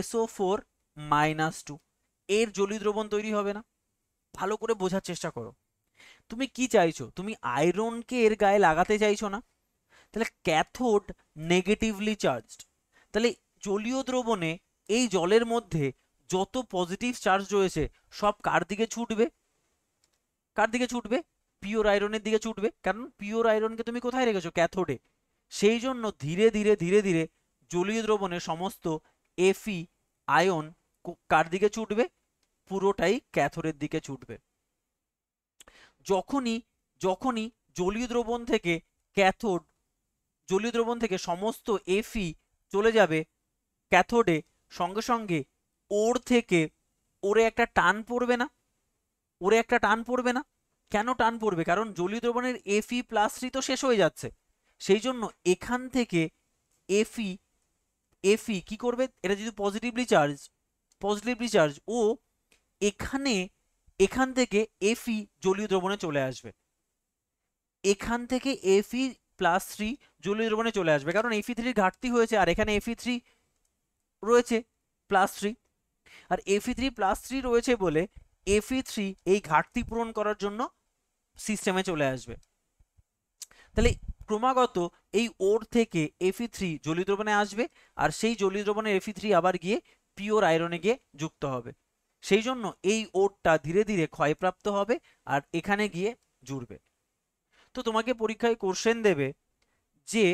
SO4-2, এর জলীয় দ্রবণ তৈরি হবে না। ভালো করে বোঝার চেষ্টা করো, তুমি কি চাইছো, তুমি আয়রনকে এর গায়ে লাগাতে চাইছো না। তাহলে ক্যাথোড নেগেটিভলি চার্জড, তাহলে জলীয় দ্রবণে এই জলের মধ্যে যত পজিটিভ চার্জ রয়েছে সব কার দিকে ছুটবে, কার দিকে ছুটবে, পিওর আয়রনের দিকে ছুটবে, কারণ পিওর আয়রনকে তুমি কোথায় রেখেছো, ক্যাথোডে। সেই জন্য ধীরে ধীরে ধীরে ধীরে জলীয় দ্রবণে সমস্ত Fe আয়ন কার দিকে ছুটবে, পুরোটাই ক্যাথোডের দিকে ছুটবে। যখনই যখনই জলীয় দ্রবণ থেকে ক্যাথোড, জলীয় দ্রবণ থেকে সমস্ত Fe চলে যাবে ক্যাথোডে, সঙ্গে সঙ্গে ওর থেকে ওরে একটা টান পড়বে না? ওরে একটা টান পড়বে না? কেন টান পড়বে? কারণ জলীয় দ্রবণের Fe+3 তো শেষ হয়ে যাচ্ছে, সেই জন্য এখান থেকে Fe Fe কি করবে, এটা যদি পজিটিভলি চার্জ ও এখানে এখান থেকে Fe জলীয় দ্রবণে চলে আসবে, এখান থেকে Fe+3 জলীয় দ্রবণে চলে আসবে, কারণ Fe3 ঘাটতি হয়েছে আর এখানে Fe3 রয়েছে +3, আর Fe3+3 রয়েছে বলে Fe3 এই ঘাটতি পূরণ করার জন্য সিস্টেমে চলে আসবে। তাহলে ক্রমাগত এই ওর থেকে Fe3 জলীয় দ্রবণে আসবে, আর সেই জলীয় দ্রবণে Fe3 আবার গিয়ে পিওর আয়রনে গিয়ে যুক্ত হবে, সেই জন্য এই ওরটা ধীরে ধীরে ক্ষয়প্রাপ্ত হবে আর এখানে গিয়ে জুড়বে। তো তোমাকে পরীক্ষায় কোশ্চেন দেবে যে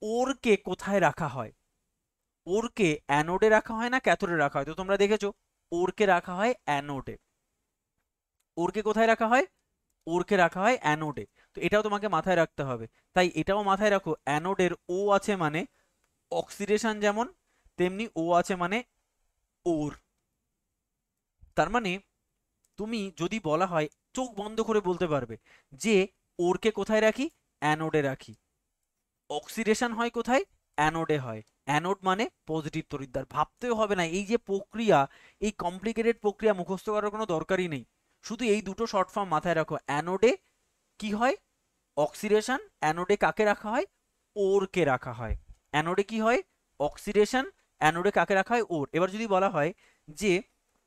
ওরকে কোথায় রাখা হয়, ওরকে অ্যানোডে রাখা হয় না ক্যাথোডে রাখা হয়? তো তোমরা দেখেছো ওরকে রাখা হয় অ্যানোডে। ওরকে কোথায় রাখা হয়? ওরকে রাখা হয় অ্যানোডে। তো এটাও তোমাকে মাথায় রাখতে হবে, তাই এটাও মাথায় রাখো, অ্যানোডের ও আছে মানে অক্সিডেশন, যেমন তেমনি ও আছে মানে ওর। তার মানে তুমি যদি বলা হয় চোখ বন্ধ করে বলতে পারবে যে ওরকে কোথায় রাখি? অ্যানোডে রাখি। অক্সিডেশন হয় কোথায়? অ্যানোডে হয়। অ্যানোড মানে পজিটিভ তড়িৎদ্বার। ভাবতেও হবে না, এই যে প্রক্রিয়া, এই কমপ্লিকেটেড প্রক্রিয়া মুখস্থ করার কোনো দরকারই নেই, শুধু এই দুটো শর্ট ফর্ম মাথায় রাখো। অ্যানোডে কি হয়? অক্সিডেশন। অ্যানোডে কাকে রাখা হয়? ওরকে রাখা হয়। অ্যানোডে কি হয়? অক্সিডেশন। অ্যানোডে কাকে রাখা হয়? ওর। এবার যদি বলা হয় যে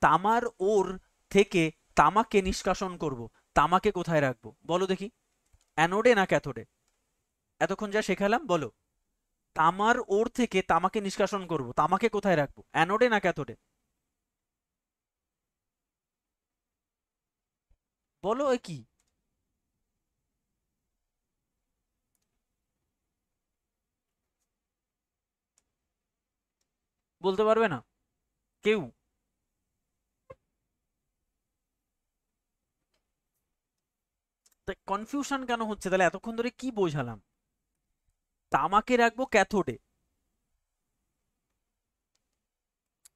তামার ওর থেকে তামাকে নিষ্কাশন করব, তামাকে কোথায় রাখবো বলো দেখি? অ্যানোডে না ক্যাথোডে? এতক্ষণ যা শেখালাম বলো, তামার ওর থেকে তামাকে নিষ্কাশন করব, তামাকে কোথায় রাখবো? অ্যানোডে না ক্যাথোডে? বলো এ কি? বলতে পারবে না কেউ? কনফিউশন কেন হচ্ছে তাহলে? এতক্ষণ ধরে কি বোঝালাম? তামাকে রাখবো ক্যাথোডে,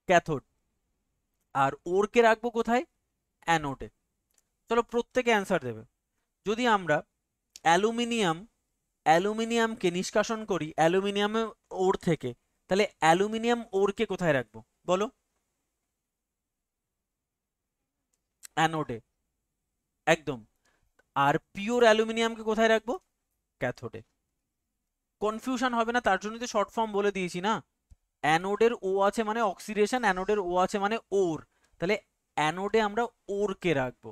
ক্যাথোড, আর ওরকে রাখবো কোথায়? অ্যানোডে। চলো প্রত্যেকে অ্যান্সার দেবে। যদি আমরা অ্যালুমিনিয়াম অ্যালুমিনিয়ামকে নিষ্কাশন করি অ্যালুমিনিয়ামের ওর থেকে, তাহলে অ্যালুমিনিয়াম ওরকে কোথায় রাখবো বলো? অ্যানোডে, একদম। আর পিওর অ্যালুমিনিয়ামকে কোথায় রাখবো? ক্যাথোডে। কনফিউশন হবে না, তার জন্য তো শর্ট ফর্ম বলে দিয়েছি না। অ্যানোডের ও আছে মানে অক্সিডেশন, অ্যানোডের ও আছে মানে ওর, তাহলে অ্যানোডে আমরা ওরকে রাখবো।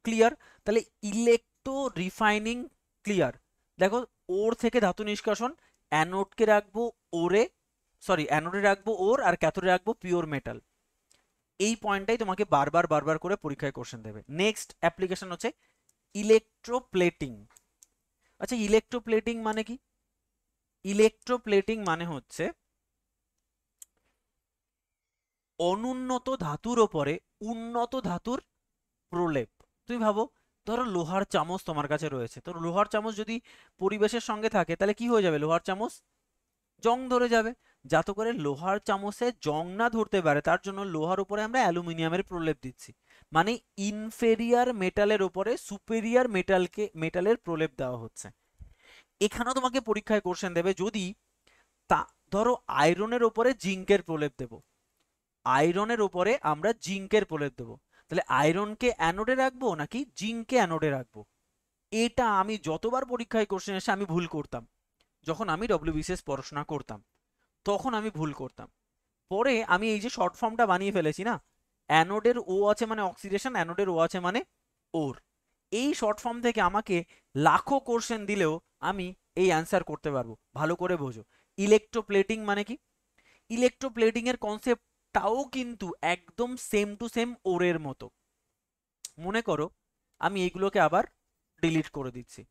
ক্লিয়ার? তাহলে ইলেকট্রো রিফাইনিং ক্লিয়ার। দেখো, ওর থেকে ধাতু নিষ্কাশন, অ্যানোডকে রাখবো ওরে, সরি অ্যানোডে রাখবো ওর, আর ক্যাথোডে রাখবো পিওর মেটাল। এই পয়েন্টটাই তোমাকে বারবার বারবার করে পরীক্ষায় কোশ্চেন দেবে। নেক্সট অ্যাপ্লিকেশন হচ্ছে ইলেকট্রোপ্লেটিং। আচ্ছা, ইলেকট্রোপ্লেটিং মানে কি? ইলেকট্রোপ্লেটিং মানে হচ্ছে অনুন্নত ধাতুর ওপরে উন্নত ধাতুর প্রলেপ। তুমি ভাবো, ধরো লোহার চামচ তোমার কাছে রয়েছে, তো লোহার চামচ যদি পরিবেশের সঙ্গে থাকে তাহলে কি হয়ে যাবে? লোহার চামচ জং ধরে যাবে। যাতে করে লোহার চামচে জং না ধরতে পারে তার জন্য লোহার উপরে আমরা অ্যালুমিনিয়ামের প্রলেপ দিচ্ছি, মানে ইনফেরিয়ার মেটালের উপরে সুপেরিয়ার মেটালের প্রলেপ দেওয়া হচ্ছে। এখানেও তোমাকে পরীক্ষায় কোশ্চেন দেবে, যদি তা ধরো আয়রনের উপরে জিঙ্কের প্রলেপ দেব, আয়রনের উপরে আমরা জিঙ্কের প্রলেপ দেবো, তাহলে আয়রনকে অ্যানোডে রাখবো নাকি জিঙ্ককে অ্যানোডে রাখবো? এটা আমি যতবার পরীক্ষায় কোশ্চেন এসে আমি ভুল করতাম, যখন আমি ডব্লিউবিসিএস পড়াশোনা করতাম তখন আমি ভুল করতাম। পরে আমি এই যে শর্ট ফর্মটা বানিয়ে ফেলেছি না, অ্যানোডের ও আছে মানে অক্সিডেশন, অ্যানোডের ও আছে মানে ওর, এই শর্ট ফর্ম থেকে আমাকে লাখো কোশ্চেন দিলেও আমি এই অ্যান্সার করতে পারবো। ভালো করে বোঝো ইলেকট্রোপ্লেটিং মানে কি। ইলেকট্রোপ্লেটিং এর কনসেপ্টটাও কিন্তু একদম সেম টু সেম ওরের মতো। মনে করো আমি এইগুলোকে আবার ডিলিট করে দিচ্ছি।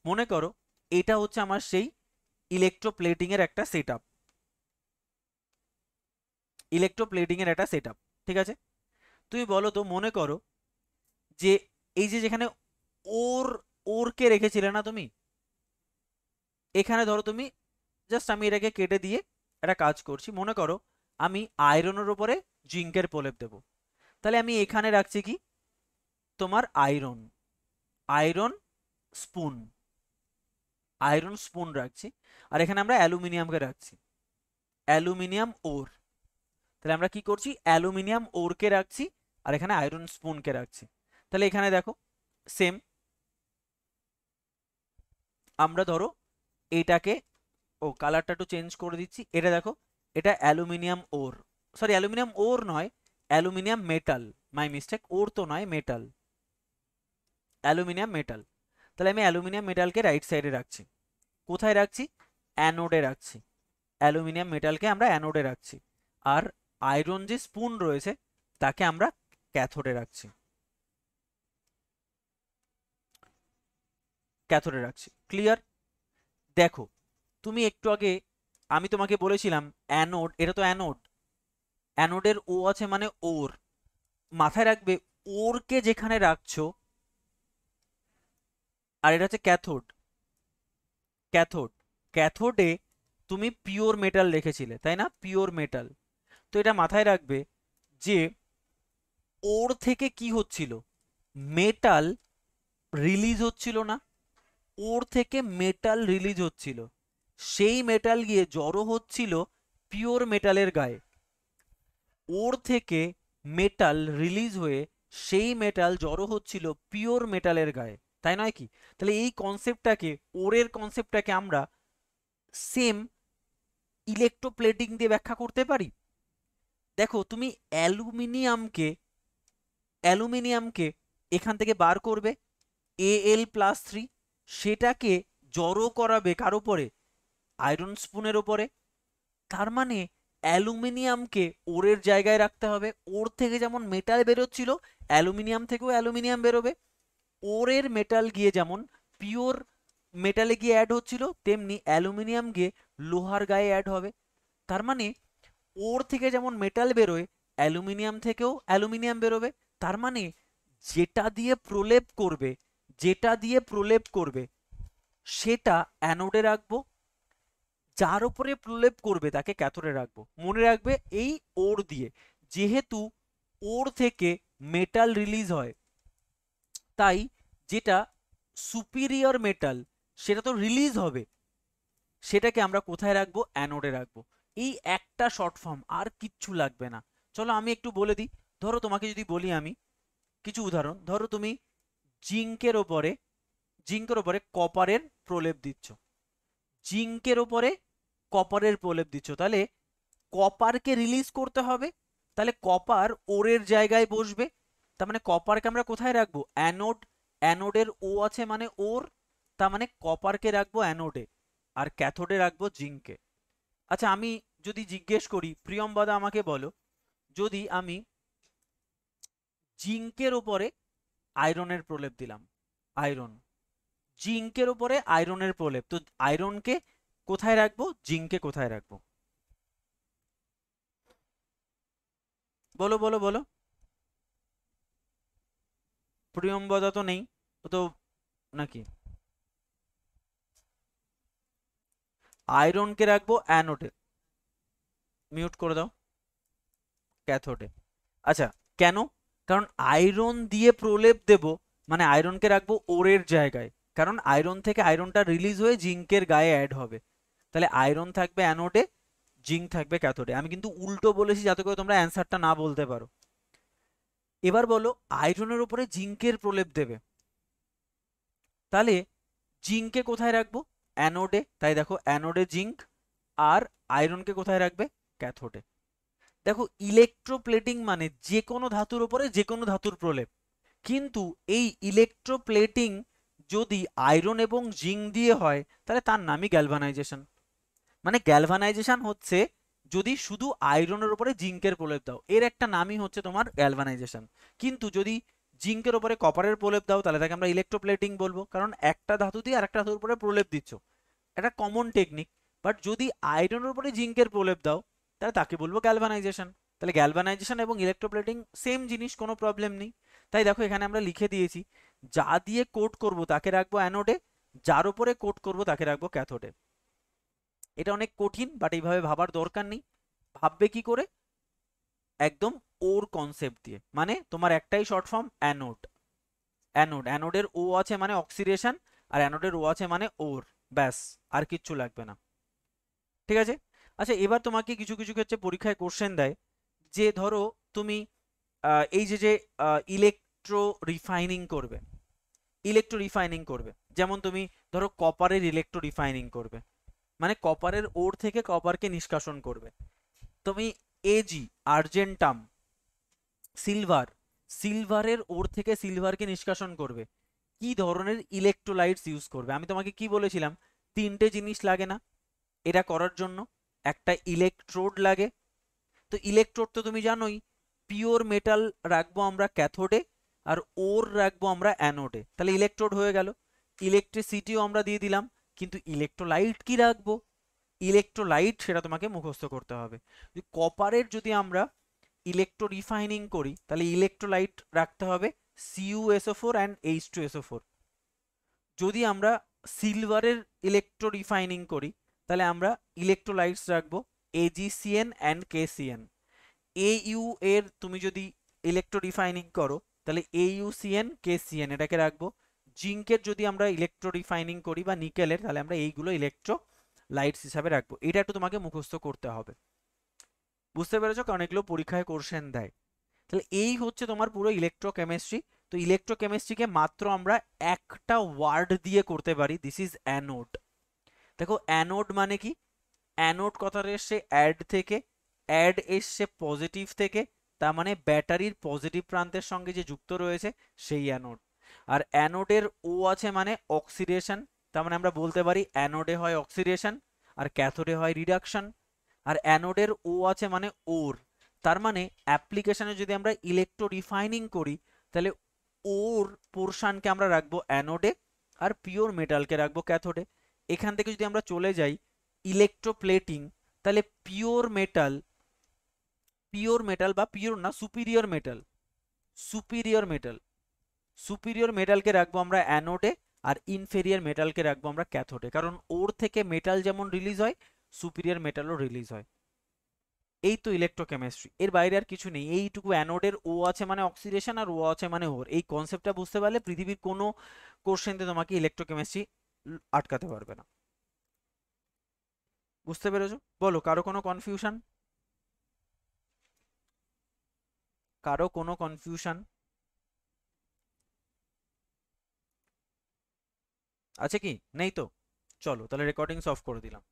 মনে করো এটা হচ্ছে আমার সেই ইলেকট্রোপ্লেটিং এর একটা সেটআপ, ইলেকট্রোপ্লেটিং এর একটা সেটআপ, ঠিক আছে? তুমি বলো তো, মনে করো যে এই যে যেখানে ওর ওরকে রেখেছিলে না তুমি, এখানে ধরো তুমি, জাস্ট আমি এটাকে কেটে দিয়ে একটা কাজ করছি। মনে করো আমি আয়রনের উপরে জিঙ্কের প্রলেপ দেব। তাহলে আমি এখানে রাখছি কি, তোমার iron, iron spoon, iron spoon রাখছি। আর এখানে আমরা অ্যালুমিনিয়ামকে রাখছি, অ্যালুমিনিয়াম ওর। তাহলে আমরা কি করছি, অ্যালুমিনিয়াম ওরকে রাখছি আর এখানে আয়রন স্পুনকে রাখছি। তাহলে এখানে দেখো সেম, আমরা ধরো এটাকে, ও কালারটা একটু চেঞ্জ করে দিচ্ছি, এটা দেখো এটা অ্যালুমিনিয়াম ওর, সরি অ্যালুমিনিয়াম ওর নয়, অ্যালুমিনিয়াম মেটাল, মাই মিস্টেক, ওর তো নয়, মেটাল, অ্যালুমিনিয়াম মেটাল। তাহলে আমি অ্যালুমিনিয়াম মেটালকে রাইট সাইডে রাখছি। কোথায় রাখছি, অ্যানোডে রাখছি, অ্যালুমিনিয়াম মেটালকে আমরা অ্যানোডে রাখছি। আর আয়রন যে স্পুন রয়েছে তাকে আমরা ক্যাথোডে রাখছি, ক্যাথোডে রাখছি। ক্লিয়ার? দেখো তুমি একটু আগে আমি তোমাকে বলেছিলাম অ্যানোড, এটা তো অ্যানোড, অ্যানোডের ও আছে মানে ওর, মাথায় রাখবে ওরকে যেখানে রাখছো, আর এটা হচ্ছে ক্যাথোড, ক্যাথোড, ক্যাথোডে তুমি পিওর মেটাল রেখেছিলে তাই না, পিওর মেটাল। তো এটা মাথায় রাখবে যে ওর থেকে কি হচ্ছিল, মেটাল রিলিজ হচ্ছিল না, ওর থেকে মেটাল রিলিজ হচ্ছিল, সেই মেটাল গিয়ে জড়ো হচ্ছিল পিওর মেটালের গায়ে, ওর থেকে মেটাল রিলিজ হয়ে সেই মেটাল জড়ো হচ্ছিল পিওর মেটালের গায়ে, তাই নয় কি? তাহলে এই কনসেপ্টটাকে, ওরের কনসেপ্টটাকে আমরা সেম ইলেকট্রোপ্লেটিং দিয়ে ব্যাখ্যা করতে পারি। দেখো তুমি অ্যালুমিনিয়ামকে, অ্যালুমিনিয়ামকে এখান থেকে বার করবে Al+3, সেটাকে জড়ো করাবে কার উপরে, আয়রন স্পুনের উপরে। তার মানে অ্যালুমিনিয়ামকে ওরের জায়গায় রাখতে হবে, ওর থেকে যেমন মেটাল বেরোচ্ছিল অ্যালুমিনিয়াম থেকেও অ্যালুমিনিয়াম বেরোবে, ওরের মেটাল গিয়ে যেমন পিওর মেটালে গিয়ে অ্যাড হচ্ছিল তেমনি অ্যালুমিনিয়াম গিয়ে লোহার গায়ে অ্যাড হবে। তার মানে ওর থেকে যেমন মেটাল বেরোয় অ্যালুমিনিয়াম থেকেও অ্যালুমিনিয়াম বেরোবে। তার মানে যেটা দিয়ে প্রলেপ করবে, যেটা দিয়ে প্রলেপ করবে সেটা অ্যানোডে রাখবো, যার উপরে প্রলেপ করবে তাকে ক্যাথোডে রাখবো। মনে রাখবে এই ওর দিয়ে, যেহেতু ওর থেকে মেটাল রিলিজ হয় তাই যেটা সুপিরিয়র মেটাল সেটা তো রিলিজ হবে, সেটাকে আমরা কোথায় রাখবো, অ্যানোডে রাখবো। এই একটা শর্ট ফর্ম, আর কিচ্ছু লাগবে না। চলো আমি একটু বলে দিই। ধরো তোমাকে যদি বলি আমি কিছু উদাহরণ, ধরো তুমি জিঙ্কের ওপরে, জিঙ্কের ওপরে কপারের প্রলেপ দিচ্ছ, জিঙ্কের ওপরে কপারের প্রলেপ দিচ্ছ, তাহলে কপারকে রিলিজ করতে হবে, তাহলে কপার ওরের জায়গায় বসবে। তার মানে কপারকে আমরা কোথায় রাখবো, অ্যানোড, অ্যানোডের ও আছে মানে ওর, তার মানে কপারকে রাখবো অ্যানোডে আর ক্যাথোডে রাখবো জিঙ্কে। আচ্ছা আমি যদি জিজ্ঞেস করি প্রিয়মবাদা আমাকে বলো, যদি আমি জিঙ্কের ওপরে আয়রনের প্রলেপ দিলাম, আয়রন, জিঙ্কের ওপরে আয়রনের প্রলেপ, তো আয়রনকে কোথায় রাখবো, জিঙ্কে কোথায় রাখবো, বলো বলো বলো। প্রিয়মবদা তো নেই, ও তো নাকি, আয়রনকে রাখবো অ্যানোডে, মিউট করে দাও, ক্যাথোডে। আচ্ছা কেন, কারণ আয়রন দিয়ে প্রলেপ দেব মানে আয়রনকে রাখবো ওরের জায়গায়, কারণ আয়রন থেকে আয়রনটা রিলিজ হয়ে জিঙ্কের গায়ে অ্যাড হবে। তাহলে আয়রন থাকবে অ্যানোডে, জিঙ্ক থাকবে ক্যাথোডে। আমি কিন্তু উল্টো বলেছি যাতে করে তোমরা অ্যান্সারটা না বলতে পারো। এবার বলো আয়রনের উপরে জিঙ্কের প্রলেপ দেবে, তাহলে জিঙ্ককে কোথায় রাখবো, অ্যানোডে, তাই দেখো অ্যানোডে জিঙ্ক, আর আয়রনকে কোথায় রাখবে, ক্যাথোডে। দেখো ইলেকট্রোপ্লেটিং মানে যে কোনো ধাতুর উপরে যে কোনো ধাতুর প্রলেপ, কিন্তু এই ইলেকট্রোপ্লেটিং যদি আয়রন এবং জিঙ্ক দিয়ে হয় তাহলে তার নামই গ্যালভানাইজেশন। মানে গ্যালভানাইজেশন হচ্ছে যদি শুধু আয়রনের উপরে জিঙ্কের প্রলেপ দাও, এর একটা নামই হচ্ছে তোমার গ্যালভানাইজেশন। কিন্তু যদি জিঙ্কের উপরে কপারের প্রলেপ দাও তাহলে তাকে আমরা ইলেকট্রোপ্লেটিং বলবো, কারণ একটা ধাতু দিয়ে আরেকটা ধাতুর উপরে প্রলেপ দিচ্ছ, এটা কমন টেকনিক। বাট যদি আয়রনের উপরে জিঙ্কের প্রলেপ দাও তাহলে তাকে বলবো গ্যালভানাইজেশন। তাহলে গ্যালভানাইজেশন এবং ইলেকট্রোপ্লেটিং সেম জিনিস, কোনো প্রবলেম নেই। তাই দেখো এখানে আমরা লিখে দিয়েছি যা দিয়ে কোট করব তাকে রাখবো অ্যানোডে, যার উপরে কোট করব তাকে রাখবো ক্যাথোডে। এটা অনেক কঠিন বাট এইভাবে ভাবার দরকার নেই, ভাববে কি করে? একদম ওর কনসেপ্ট দিয়ে, মানে তোমার একটাই শর্ট ফর্ম অ্যানোড। অ্যানোডের ও আছে মানে অক্সিডেশন, আর অ্যানোডের ও আছে মানে ওর, ব্যাস, আর কিচ্ছু লাগবে না। ঠিক আছে। আচ্ছা, এবার তোমাকে কিছু কিছু ক্ষেত্রে পরীক্ষায় কোশ্চেন দেয় যে ধরো তুমি এই যে যে ইলেকট্রো রিফাইনিং করবে, যেমন তুমি ধরো কপারের ইলেকট্রো রিফাইনিং করবে, মানে কপারের ওর থেকে কপারকে নিষ্কাশন করবে। তুমি এজি, আর্জেন্টাম, সিলভার, সিলভারের ওর থেকে সিলভারকে নিষ্কাশন করবে, কি ধরনের ইলেকট্রোলাইটস ইউজ করবে? আমি তোমাকে কি বলেছিলাম, তিনটে জিনিস লাগে না এটা করার জন্য? একটা ইলেকট্রোড লাগে, তো ইলেকট্রোড তো তুমি জানোই, পিওর মেটাল রাখবো আমরা ক্যাথোডে, আর ওর রাখবো আমরা অ্যানোডে, তাহলে ইলেকট্রোড হয়ে গেল। ইলেকট্রিসিটিও আমরা দিয়ে দিলাম, কিন্তু ইলেকট্রোলাইট কি রাখবো? ইলেকট্রোলাইট সেটা তোমাকে মুখস্থ করতে হবে। কপারের যদি আমরা ইলেকট্রো রিফাইনিং করি তাহলে ইলেকট্রোলাইট রাখতে হবে CuSO4 অ্যান্ড H2SO4। যদি আমরা সিলভারের ইলেকট্রো রিফাইনিং করি তাহলে আমরা ইলেকট্রোলাইটস রাখবো AgCN অ্যান্ড KCN। AU এর তুমি যদি ইলেকট্রো রিফাইনিং করো তাহলে AuCN KCN এটাকে রাখবো। জিঙ্কের যদি আমরা ইলেকট্রো রিফাইনিং করি বা নিকেলের, তাহলে আমরা এইগুলো ইলেকট্রো লাইটস হিসাবে রাখবো। এটা একটু তোমাকে মুখস্থ করতে হবে, বুঝতে পেরেছো? কারণ এগুলো পরীক্ষায় কোশ্চেন দেয়। তাহলে এই হচ্ছে তোমার পুরো ইলেকট্রোকেমিস্ট্রি। তো ইলেকট্রোকেমিস্ট্রিকে মাত্র আমরা একটা ওয়ার্ড দিয়ে করতে পারি, দিস ইজ অ্যানোড। দেখো অ্যানোড মানে কি? অ্যানোড কথাটা এসছে অ্যাড থেকে, অ্যাড এসছে পজিটিভ থেকে, তার মানে ব্যাটারির পজিটিভ প্রান্তের সঙ্গে যে যুক্ত রয়েছে সেই অ্যানোড। আর অ্যানোডের ও আছে মানে অক্সিডেশন, তার মানে আমরা বলতে পারি অ্যানোডে হয় অক্সিডেশন আর ক্যাথোডে হয় রিডাকশন। আর অ্যানোডের ও আছে মানে ওর, তার মানে অ্যাপ্লিকেশনে যদি আমরা ইলেকট্রো রিফাইনিং করি তাহলে ওর পোর্শনকে আমরা রাখবো অ্যানোডে আর পিওর মেটালকে রাখবো ক্যাথোডে। এখান থেকে যদি আমরা চলে যাই ইলেকট্রোপ্লেটিং, তাহলে পিওর মেটাল বা পিওর না, সুপিরিয়র মেটালকে রাখবো আমরা অ্যানোডে, আর ইনফেরিয়র মেটালকে রাখবো আমরা ক্যাথোডে, কারণ ওর থেকে মেটাল যেমন রিলিজ হয় সুপিরিয়র মেটালও রিলিজ হয়। এই তো ইলেকট্রোকেমিস্ট্রি, এর বাইরে আর কিছু নেই। এইটুকু, অ্যানোডের ও আছে মানে অক্সিডেশন আর ও আছে মানে ওর, এই কনসেপ্টটা বুঝতে পারলে পৃথিবীর কোনো কোশ্চেনতে তোমাকে ইলেকট্রোকেমিস্ট্রি আটকাতে পারবে না। বুঝতে পেরেছো? বলো, কারো কোনো কনফিউশন? কারো কোনো কনফিউশন আছে কি? নেই তো? চলো তাহলে রেকর্ডিংস অফ করে দিলাম।